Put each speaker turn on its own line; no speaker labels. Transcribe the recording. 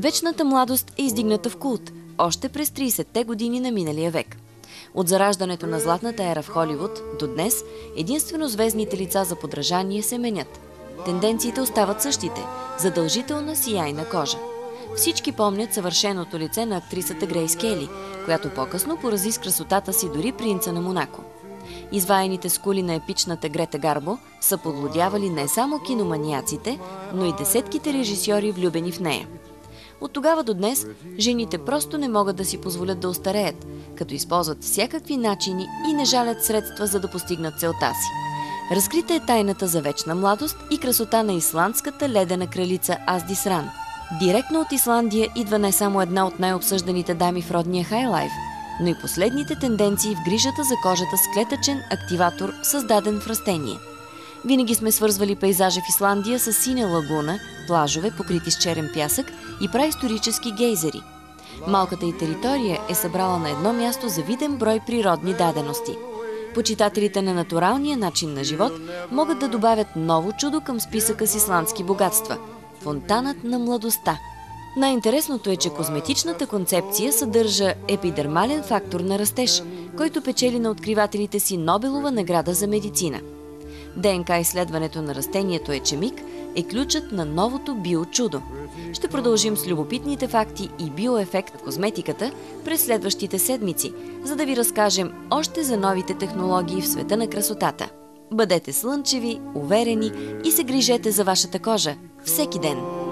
Вечната младост е издигната в култ още през 30-те години на миналия век. От зараждането на златната ера в Холивуд до днес, единствено звездните лица за подражание се менят. Тенденциите остават същите – задължителна сияйна кожа. Всички помнят съвършеното лице на актрисата Грейс Кели, която по-късно порази с красотата си дори принца на Монако. Изваяните скули на епичната Грета Гарбо са подлудявали не само киноманиаците, но и десетките режисьори, влюбени в нея. От тогава до днес жените просто не могат да си позволят да остареят, като използват всякакви начини и не жалят средства, за да постигнат целта си. Разкрита е тайната за вечна младост и красота на исландската ледена кралица Асдис Ран. Директно от Исландия идва не само една от най-обсъжданите дами в родния хайлайф, но и последните тенденции в грижата за кожата с клетъчен активатор, създаден в растение. Винаги сме свързвали пейзажа в Исландия с синя лагуна, плажове, покрити с черен пясък и праисторически гейзери. Малката й територия е събрала на едно място завиден брой природни дадености. Почитателите на натуралния начин на живот могат да добавят ново чудо към списъка с исландски богатства – фонтанът на младостта. Най-интересното е, че козметичната концепция съдържа епидермален фактор на растеж, който печели на откривателите си Нобелова награда за медицина. ДНК изследването на растението ечемик е ключът на новото биочудо. Ще продължим с любопитните факти и биоефект в козметиката през следващите седмици, за да ви разкажем още за новите технологии в света на красотата. Бъдете слънчеви, уверени и се грижете за вашата кожа всеки ден!